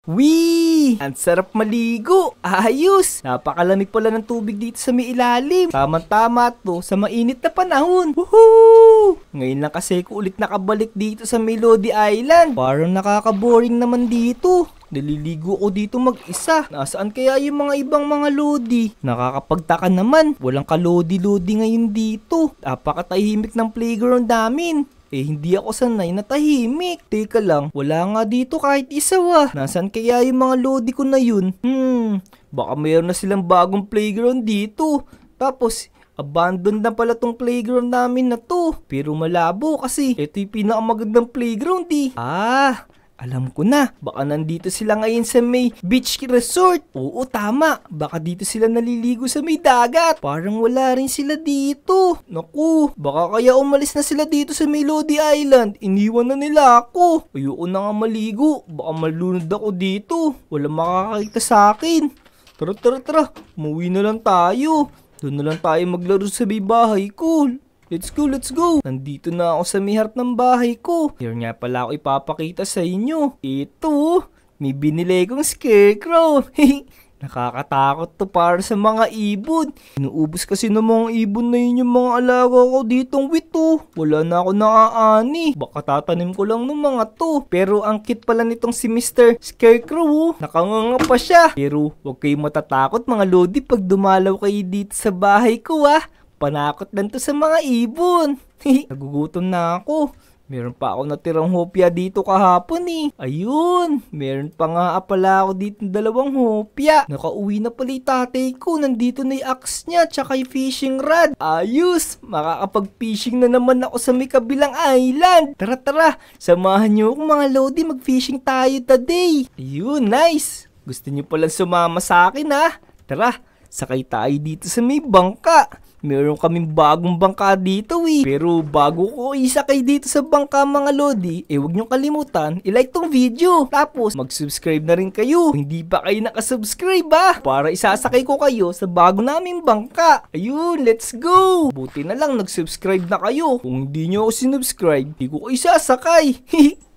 Wee! Ang sarap maligo. Ayos! Napakalamig pala ng tubig dito sa may ilalim. Tama-tama to sa mainit na panahon. Woohoo! Ngayon lang kasi ko ulit nakabalik dito sa Melody Island. Parang nakaka-boring naman dito. Naliligo ko dito mag-isa. Nasaan kaya yung mga ibang mga lodi? Nakakapagtaka naman. Walang kalodi-lodi ngayon dito. Napakatahimik ng playground namin. Hindi ako sanay na tahimik. Teka lang, wala nga dito kahit isa Nasaan kaya yung mga lodi ko na yun? Baka mayroon na silang bagong playground dito. Tapos, abandoned na pala tong playground namin na to. Pero malabo kasi ito yung pinakamagandang playground alam ko na. Baka nandito sila ngayon sa may beach resort. Oo, tama. Baka dito sila naliligo sa may dagat. Parang wala rin sila dito. Naku, baka kaya umalis na sila dito sa Melody Island. Iniwan na nila ako. Ayoko na nga maligo. Baka malunod ako dito. Walang makakakita sa akin. Tara. Umuwi na lang tayo. Doon na lang tayo maglaro sa may bahay ko. Let's go. Nandito na ako sa may harap ng bahay ko. Here nga pala ako ipapakita sa inyo. Ito, may binili kong scarecrow. Nakakatakot to para sa mga ibon. Inuubos kasi ng mga ibon na yun yung mga alaga ko ditong wito. Wala na ako naaani. Baka tatanim ko lang ng mga to. Pero ang cute pala nitong si Mr. Scarecrow. Nakanganga pa siya. Pero huwag kayong matatakot mga lodi pag dumalaw kayo dito sa bahay ko Panakot lang to sa mga ibon. Nagugutom na ako. Meron pa ako natirang hopya dito kahapon Ayun, meron pa nga pala ako dito ng 2 hopya. Nakauwi na pala yung tatay ko. Nandito na yung axe niya tsaka yung fishing rod. Ayos, makakapag-fishing na naman ako sa may kabilang island. Tara, samahan niyo ako mga lodi. Mag-fishing tayo today. Ayun, nice. Gusto niyo palang sumama sa akin Tara, sakay tayo dito sa may bangka. Meron kaming bagong bangka dito Pero bago ko isakay dito sa bangka mga lodi, huwag niyong kalimutan i-like tong video. Tapos mag-subscribe na rin kayo. Kung hindi pa kayo nakasubscribe para isasakay ko kayo sa bago naming bangka. Ayun, let's go! Buti na lang nag-subscribe na kayo. Kung hindi niyo ako sinubscribe, hindi ko kayo isasakay.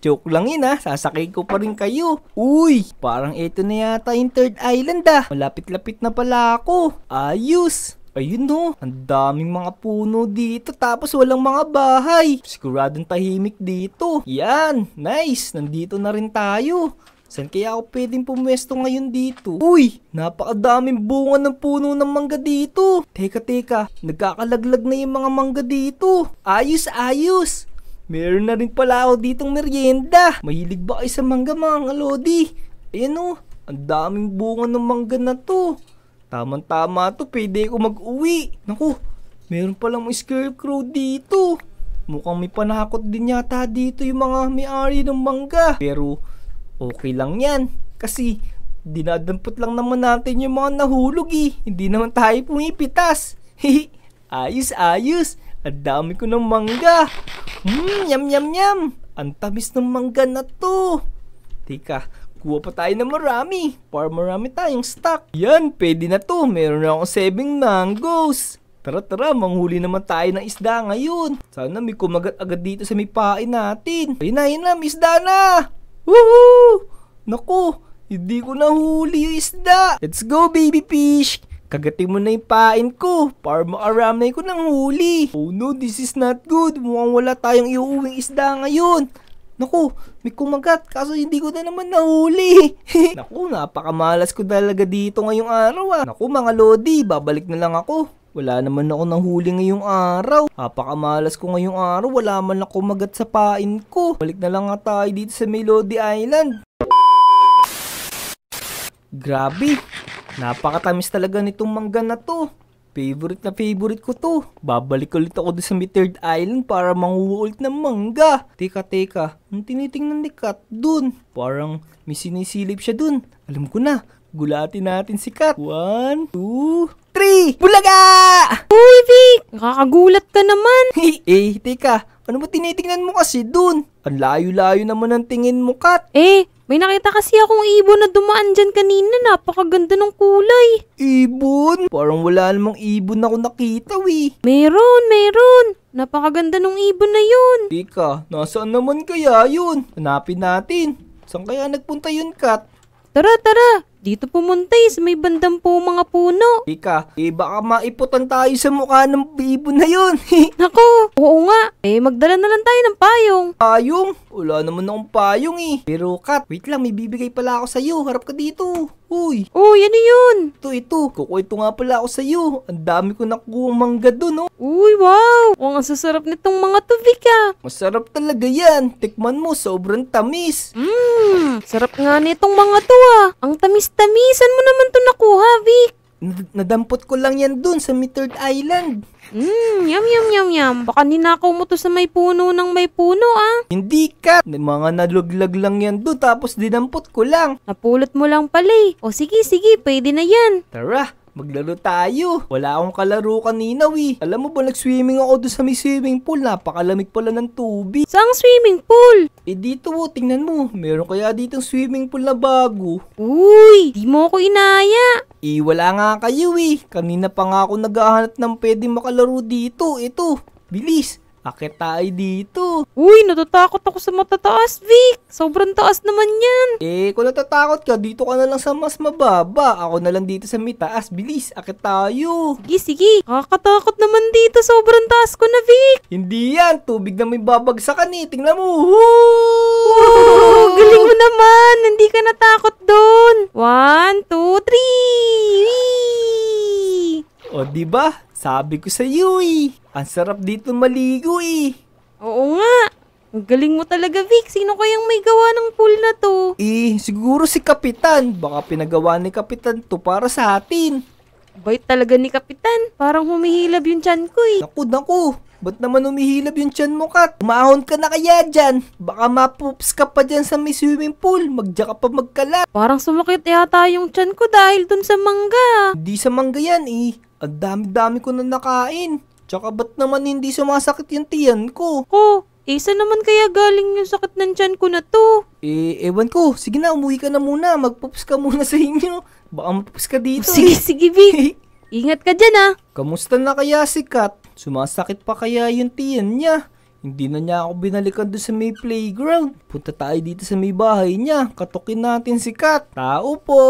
Joke lang yun sasakay ko pa rin kayo. Uy, parang ito na yata yung third island Malapit-lapit na pala ako. Ayos! Ayun ang daming mga puno dito tapos walang mga bahay. Siguradong tahimik dito. Yan, nice. Nandito na rin tayo. Saan kaya ako pwedeng pumwesto ngayon dito? Uy, napakadaming bunga ng puno ng mangga dito. Teka, nagkakalaglag na yung mga mangga dito. Ayos. Meron na rin pala ako ditong merienda. Mahilig ba kayo sa mangga mga lodi? Ayan ang daming bunga ng mangga na to. Tama to, pwede ako mag-uwi. Naku, meron palang may scarecrow dito. Mukhang may panakot din yata dito yung mga may-ari ng mangga. Pero okay lang yan. Kasi dinadampot lang naman natin yung mga nahulog Hindi naman tayo pumipitas. Ayos. Ang dami ko ng mangga. Yum. Ang tamis ng mangga na to. Teka, kuha pa tayo ng marami para marami tayong stock. Yan, pwede na to. Meron na akong 7 mangoes. Tara, manghuli naman tayo ng isda ngayon. Sana may kumagat agad dito sa may pain natin. Ayun na, may isda na. Woohoo! Naku, hindi ko nahuli yung isda. Let's go, baby fish. Kagatin mo na yung pain ko para makaramay ko ng huli. Oh no, this is not good. Mukhang wala tayong iuuwing isda ngayon. Naku, may kumagat kaso hindi ko na naman nahuli. Naku, napakamalas ko talaga dito ngayong araw Naku mga lodi, babalik na lang ako. Wala naman ako nahuli ngayong araw. Napakamalas ko ngayong araw, wala man ako kumagat sa pain ko. Balik na lang nga tayo dito sa Melody Island. Grabe, napakatamis talaga nitong mangga na to. Favorite ko to. Babalik ulit ako doon sa may third island para manguha ulit ng mangga. Teka. Ang tinitingnan ni Kat dun. Parang may sinisilip siya dun. Alam ko na. Gulatin natin si Kat. 1, 2, 3. Bulaga! Uy, Vic! Nakakagulat ka naman. Teka. Ano ba tinitingnan mo kasi dun? Ang layo-layo naman ang tingin mo, Kat. May nakita kasi akong ibon na dumaan dyan kanina. Napakaganda ng kulay. Ibon? Parang wala namang ibon ako nakita, Meron. Napakaganda ng ibon na yun. Teka, nasaan naman kaya yun? Hanapin natin. Saan kaya nagpunta yun, Kat? Tara, tara. Dito pumuntay sa may bandang po mga puno. Ika, baka maiputan tayo sa mukha ng ibon na yun. Nako, oo nga. Magdala na lang tayo ng payong. Payong? Wala naman akong payong Pero Kat, wait lang, may bibigay pala ako sa'yo. Harap ka dito. Uy. Uy, ano yun? Ito. Kukwento nga pala ako sa'yo. Ang dami ko nakuha mangga dun, Uy, wow. Ang sasarap nitong mga tubig Masarap talaga yan. Tikman mo, sobrang tamis. Sarap nga nitong mga to Ang tamis-tamisan mo naman to nakuha, Vic. Nadampot ko lang yan dun sa Third Island. Yum. Baka ninakaw mo to sa may puno ng may puno, Hindi Kat. Mga naluglag lang yan dun tapos dinampot ko lang. Napulot mo lang pala O sige, pwede na yan. Tara, maglaro tayo. Wala akong kalaro kanina Alam mo ba nag-swimming ako doon sa may swimming pool. Napakalamig pala ng tubig. Saang swimming pool? Dito tingnan mo. Meron kaya ditong swimming pool na bago. Uy, di mo ako inaya. Wala nga kayo Kanina pa nga ako naghahanap ng pwede makalaro dito. Ito, bilis. Akit tayo dito. Uy, natatakot ako sa matataas, Vic. Sobrang taas naman yan. Kung natatakot ka, dito ka na lang sa mas mababa. Ako na lang dito sa may taas. Bilis, akit tayo. Sige. Nakakatakot naman dito. Sobrang taas ko na, Vic. Hindi yan. Tubig na may babagsakan Tingnan mo. Galing mo naman. Hindi ka natakot doon. 1, 2, 3. O, diba? Sabi ko sa iyo Ang sarap dito maligo Oo nga. Ang galing mo talaga, Vic. Sino kayang may gawa ng pool na to? Siguro si Kapitan. Baka pinagawa ni Kapitan to para sa atin. Bait talaga ni Kapitan. Parang humihilab yung tiyan ko Naku. Ba't naman humihilab yung tiyan mo, Kat? Umahon ka na kaya dyan. Baka mapoops ka pa dyan sa may swimming pool. Magdiya ka pa magkalat. Parang sumakit yata yung tiyan ko dahil dun sa mangga. Hindi sa mangga yan Ang dami-dami ko na nakain. Tsaka ba't naman hindi sumasakit yung tiyan ko? Saan naman kaya galing yung sakit ng tiyan ko na to? Ewan ko. Sige na, umuwi ka na muna. Magpoops ka muna sa inyo. Baka mapoops ka dito. Sige, Vic. Ingat ka dyan, Kamusta na kaya si Kat? Sumasakit pa kaya yung tiyan niya? Hindi na niya ako binalikan doon sa may playground. Punta tayo dito sa may bahay niya. Katukin natin si Kat. Tao po!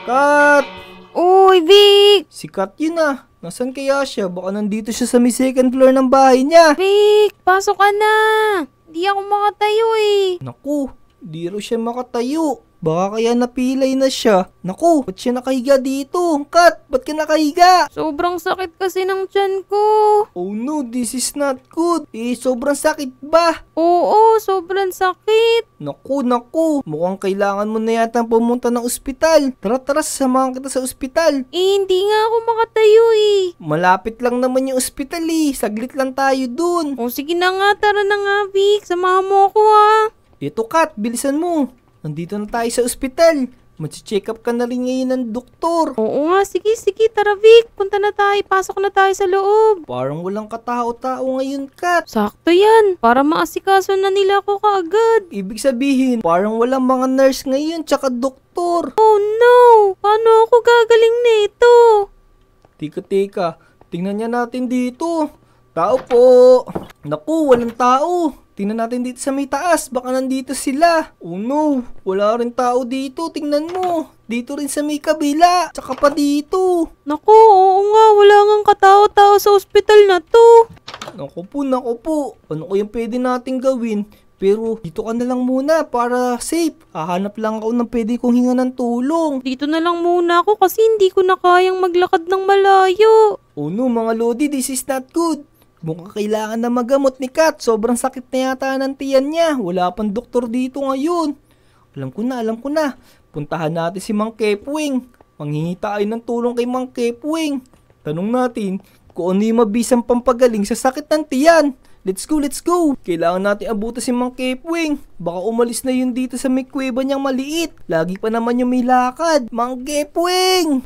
Kat! Uy, Vic! Si Kat yun Nasaan kaya siya? Baka nandito siya sa may second floor ng bahay niya. Vic, pasok ka na. Di ako makatayo Naku, di raw siya makatayo. Baka kaya napilay na siya. Naku, ba't siya nakahiga dito? Kat, ba't ka nakahiga? Sobrang sakit kasi ng tiyan ko. Oh no, this is not good. Sobrang sakit ba? Oo, sobrang sakit. Naku. Mukhang kailangan mo na yata pumunta ng ospital. Tara, sasamahan kita sa ospital. Hindi nga ako makatayo Malapit lang naman yung ospital Saglit lang tayo dun. Sige na nga, tara na nga, Vic. Samahan mo ako Ito, Kat, bilisan mo. Nandito na tayo sa ospital. Mag-check up ka na rin ngayon ng doktor. Oo nga, sige, tara, Vic. Punta na tayo, pasok na tayo sa loob. Parang walang katao-tao ngayon, Kat. Sakto yan, para maasikaso na nila ako kaagad. Ibig sabihin, parang walang mga nurse ngayon, tsaka doktor. Oh no, paano ako gagaling nito? Tika, tingnan niya natin dito. Tao po. Naku, walang tao. Tingnan natin dito sa may taas. Baka nandito sila. Oh no, wala rin tao dito. Tingnan mo. Dito rin sa may kabila. Tsaka pa dito. Naku, oo nga. Wala ngang katao-tao sa ospital na to. Naku po. Ano ko yung pwede natin gawin? Pero dito ka na lang muna para safe. Hahanap lang ako ng pwede kong hinga ng tulong. Dito na lang muna ako kasi hindi ko na kayang maglakad ng malayo. Oh no, mga lodi, this is not good. Mukhang kailangan na magamot ni Kat. Sobrang sakit na yata ng tiyan niya. Wala pang doktor dito ngayon. Alam ko na. Puntahan natin si Mang Kepwing. Manghingi tayo ng tulong kay Mang Kepwing. Tanong natin kung ano yung mabisang pampagaling sa sakit ng tiyan. Let's go. Kailangan natin abutan si Mang Kepwing. Baka umalis na yun dito sa may kuweba niyang maliit. Lagi pa naman yung may lakad. Mang Kepwing!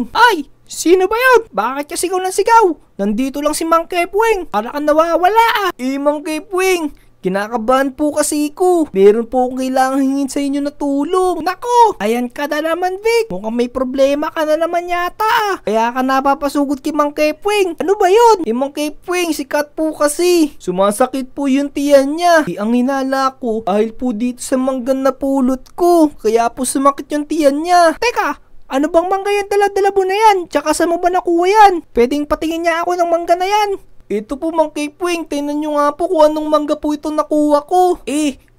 Ay! Sino ba yun? Bakit ka sigaw ng sigaw? Nandito lang si Mang Kepwing. Para ka nawawala Mang Kepwing, Kinakabahan po kasi ko. Meron po akong kailangan hingin sa inyo na tulong. Nako, ayan ka na naman, Vic. Mukhang may problema ka na naman yata. Kaya ka napapasugod kay Mang Kepwing. Ano ba yun? Mang Kepwing, sikat po kasi. Sumasakit po yung tiyan niya. Ang hinala ko, dahil po dito sa manggan na pulot ko. Kaya po sumakit yung tiyan niya. Teka, ano bang mangga yan dala-dala mo na yan? Tsaka saan mo ba nakuha yan? Pwedeng patingin niya ako ng mangga na yan. Ito po Mang Kepwing, tingnan nyo nga po kung anong mangga po ito nakuha ko.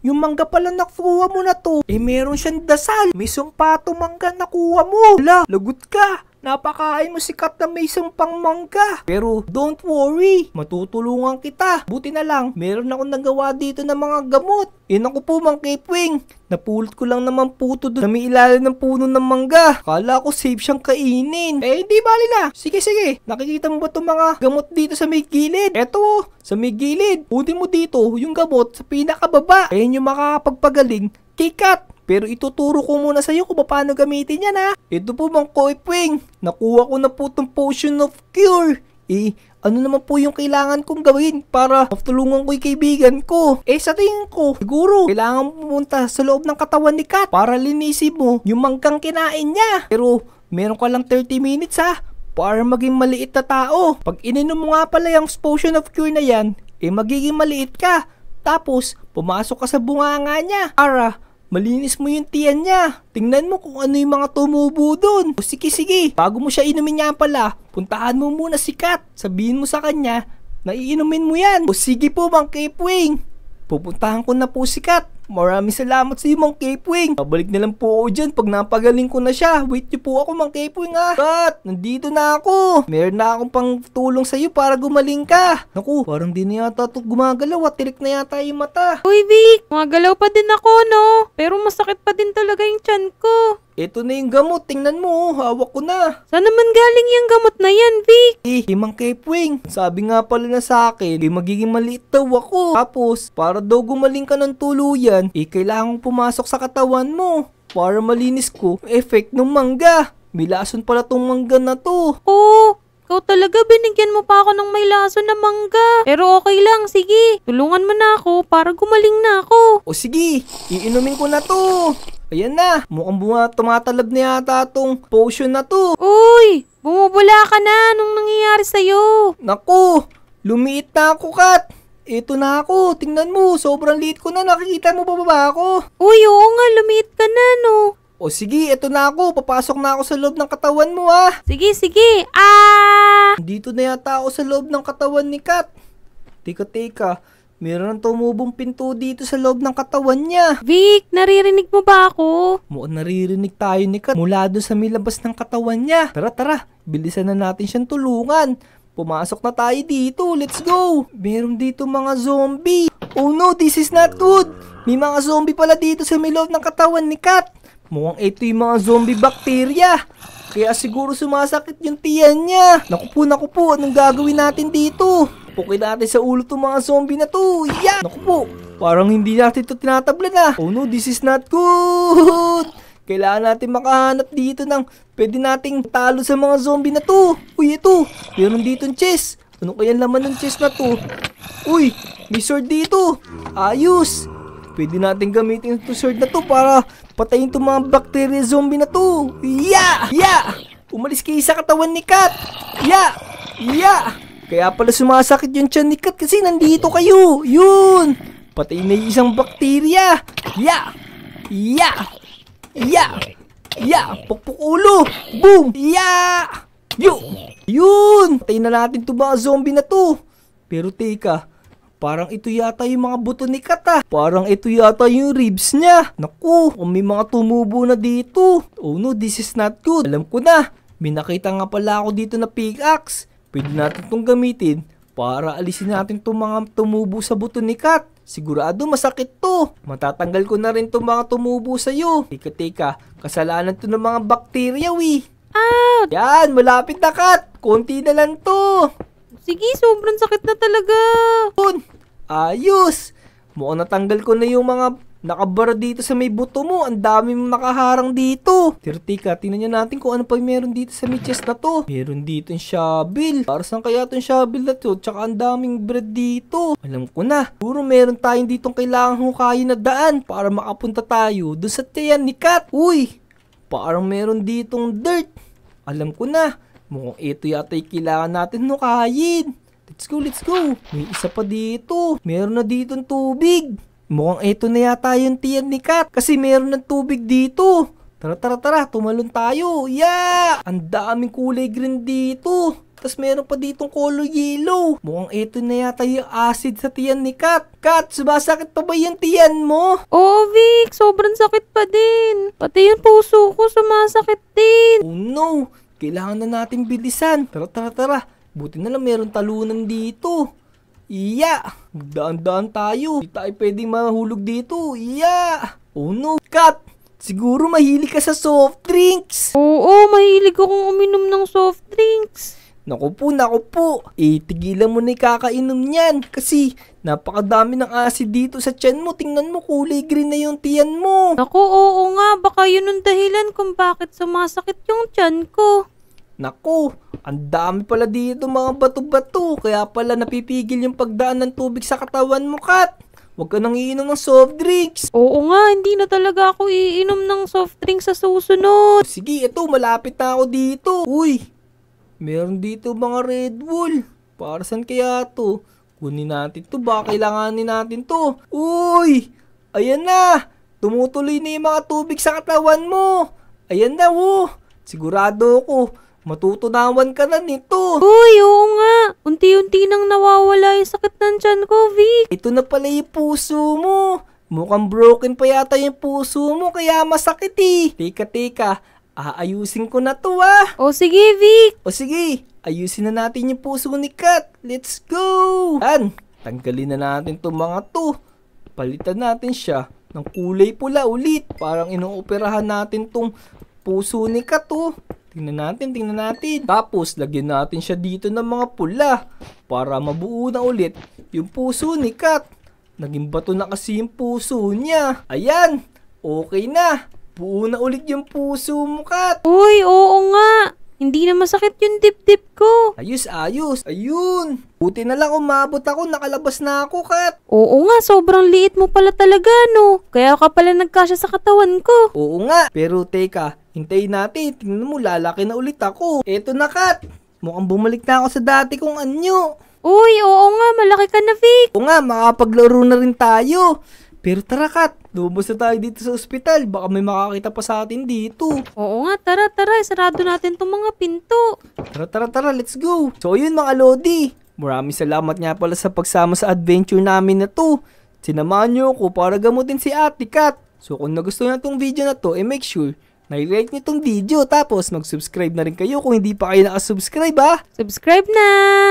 Yung mangga pala nakuha mo na to. Meron siyang dasal. May sumpato mangga nakuha mo. Hala, lagot ka. Napakain mo sikat na may sumpang mangga. Pero don't worry, matutulungan kita. Buti na lang, meron ako nagawa dito ng mga gamot. Ako po Mang Kepwing. Napulot ko lang naman po ito doon na may ilalim ng puno ng mangga. Kala ko safe siyang kainin. Hindi bali na. Sige. Nakikita mo ba itong mga gamot dito sa may gilid? Eto, sa may gilid. Punin mo dito yung gamot sa pinakababa. Ayun yung makakapagpagaling kay Kat. Pero ituturo ko muna sa iyo kung paano gamitin yan ha. Ito po Mang Kepwing. Nakuha ko na po itong potion of cure. Ano naman po yung kailangan kong gawin para matulungan ko yung kaibigan ko? Sa tingin ko, siguro, kailangan pumunta sa loob ng katawan ni Kat para linisin mo yung manggang kinain niya. Pero, meron ka lang 30 minutes ha, para maging maliit na tao. Pag ininom mo nga pala yung potion of cure na yan, magiging maliit ka. Tapos, pumasok ka sa bunganga niya para malinis mo yung tiyan niya. Tingnan mo kung ano yung mga tumubo dun. Sige. Bago mo siya inumin niya pala, puntahan mo muna si Kat. Sabihin mo sa kanya na iinumin mo yan. Sige po Mang Kepwing. Pupuntahan ko na po si Kat. Maraming salamat sa iyo Mang Kepwing. Babalik na lang po ako dyan pag napagaling ko na siya. Wait niyo po ako Mang Kepwing ha. Kat, nandito na ako. Meron na akong pang tulong sa iyo para gumaling ka. Naku, parang di na yata ito gumagalaw at tirik na yata yung mata. Uy, Vic, gumagalaw pa din ako, no? Pero masakit pa din talaga yung tiyan ko. Ito na yung gamot, tingnan mo, hawak ko na. Saan naman galing yung gamot na yan, Vic? Mang Kepwing, sabi nga pala na sa akin, magiging maliit daw ako. Tapos, para daw gumaling ka ng tuluyan, kailangan pumasok sa katawan mo para malinis ko yung effect ng mangga. May lason pala tong mangga na to. Oo, ikaw talaga binigyan mo pa ako ng may lason na mangga. Pero okay lang, sige. Tulungan mo na ako para gumaling na ako. Sige, iinumin ko na to. Ayan na, mukhang tumatalab na yata tong potion na to. Uy, bumubula ka na. Anong nangyayari sa'yo? Naku, lumiit na ako, Kat. Ito na ako, tingnan mo, sobrang liit ko na. Nakikita mo ba ako? Uy, oo nga, lumiit ka na, no? Sige, ito na ako. Papasok na ako sa loob ng katawan mo, ha? Sige. Dito na yata ako sa loob ng katawan ni Kat. Teka. Meron tumubong pinto dito sa loob ng katawan niya. Vic, naririnig mo ba ako? Mukhang naririnig tayo ni Kat mula doon sa milabas ng katawan niya. Tara, bilisan na natin siyang tulungan. Pumasok na tayo dito, let's go. Meron dito mga zombie. Oh no, this is not good. May mga zombie pala dito sa loob ng katawan ni Kat. Mukhang ito yung mga zombie bacteria. Kaya siguro sumasakit yung tiyan niya. Naku po, anong gagawin natin dito? Pukin natin sa ulo itong mga zombie na to. Naku po, parang hindi natin ito tinatabla na. Oh no, this is not good. Kailangan natin makahanap dito ng pwede nating talo sa mga zombie na to. Uy, ito, meron dito ng chest. Ano kaya laman ng chest na to? Uy, may sword dito. Ayos. Pwede natin gamitin itong sword na to para patayin itong mga bacteria zombie na to. Umalis kayo sa katawan ni Kat. Kaya pala sumasakit yung tiyan ni Kat kasi nandito kayo. Yun. Patayin na yung isang bacteria. Pukpuk ulo. Boom. Yun. Patayin na natin itong mga zombie na to. Pero teka, parang ito yata yung mga buto ni Kat ah. Parang ito yata yung ribs niya. Naku, may mga tumubo na dito. Oh no, this is not good. Alam ko na. May nakita nga pala ako dito na pickaxe. Pwede natin itong gamitin para alisin natin itong mga tumubo sa buto ni Kat. Sigurado masakit to. Matatanggal ko na rin itong mga tumubo sa'yo. Teka, kasalanan to ng mga bakterya, Yan, malapit na Kat. Konti na lang to. Sige, sobrang sakit na talaga. Ayos. Mukhang natanggal ko na yung mga nakabara dito sa may buto mo. Ang dami mong nakaharang dito. Tika, tingnan niya natin kung ano pa yung meron dito sa may chest na to. Meron dito yung shovel. Para saan kaya itong shovel na to? Tsaka ang daming bread dito. Alam ko na. Puro meron tayong ditong kailangan hukayin na daan para makapunta tayo doon sa tiyan ni Kat. Uy, parang meron ditong dirt. Alam ko na. Mukhang ito yata yung kailangan natin hukayin. Let's go, let's go. May isa pa dito. Meron na ditong tubig. Mukhang ito na yata yung tiyan ni Kat kasi meron ng tubig dito. Tara, tumalon tayo. Yeah! Ang daming kulay green dito. Tapos meron pa ditong color yellow. Mukhang ito na yata yung acid sa tiyan ni Kat. Kat, sumasakit pa ba yung tiyan mo? Oo, Vic. Sobrang sakit pa din. Pati yung puso ko sumasakit din. Oh no! Kailangan na natin bilisan. Tara. Buti na lang meron talunan dito. Iya! Daan-daan tayo. Hindi tayo pwedeng mahulog dito. Iya! Oh no, Kat! Siguro mahilig ka sa soft drinks. Oo, mahilig akong uminom ng soft drinks. Naku po. Tigilan mo na kakainom niyan. Kasi napakadami ng acid dito sa tiyan mo. Tingnan mo, kulay green na yung tiyan mo. Naku, oo nga. Baka yun ang dahilan kung bakit sumasakit yung tiyan ko. Naku, ang dami pala dito mga bato-bato. Kaya pala napipigil yung pagdaan ng tubig sa katawan mo, Kat. Huwag ka nang iinom ng soft drinks. Oo nga, hindi na talaga ako iinom ng soft drinks sa susunod. Sige, ito, malapit na ako dito. Uy, meron dito mga Red Bull. Para saan kaya to? Kunin natin to, baka kailanganin natin to. Uy, ayan na. Tumutuloy na yung mga tubig sa katawan mo. Ayan na, sigurado ko. Matutunawan ka na nito. Uy, oo nga. Unti-unti nang nawawala yung sakit ng tiyan ko, Vic. Ito na pala yung puso mo. Mukhang broken pa yata yung puso mo kaya masakit eh. Teka. Aayusin ko na to O sige, Vic. O sige, ayusin na natin yung puso ni Kat. Let's go. Tanggalin na natin itong mga to. Palitan natin siya ng kulay pula ulit. Parang inooperahan natin tong puso ni Kat Tingnan natin. Tapos, lagyan natin siya dito ng mga pula para mabuo na ulit yung puso ni Kat. Naging bato na kasi yung puso niya. Ayan, okay na. Buo na ulit yung puso mo, Kat. Uy, oo nga. Hindi na masakit yung dip-dip ko. Ayos. Ayun. Buti na lang umabot ako, nakalabas na ako, Kat. Oo nga, sobrang liit mo pala talaga, no? Kaya ka pala nagkasya sa katawan ko. Oo nga, pero teka, hintayin natin. Tingnan mo, lalaki na ulit ako. Eto na, Kat. Mukhang bumalik na ako sa dati kong anyo. Uy, oo nga, malaki ka na, Vic. Oo nga, makapaglaro na rin tayo. Pero tara, Kat. Lumabas na tayo dito sa ospital. Baka may makakita pa sa atin dito. Oo nga, tara. Isarado natin tong mga pinto. Tara, let's go. So yun mga Lodi. Maraming salamat nga pala sa pagsama sa adventure namin na to. Sinamahan nyo ako para gamutin si Ate Kat. So kung nagustuhan nyo itong video na to, make sure na-like nyo itong video. Tapos mag-subscribe na rin kayo kung hindi pa kayo nakasubscribe Subscribe na.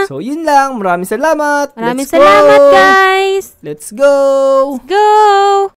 So yun lang. Maraming salamat. Maraming salamat, guys. Let's go. Go.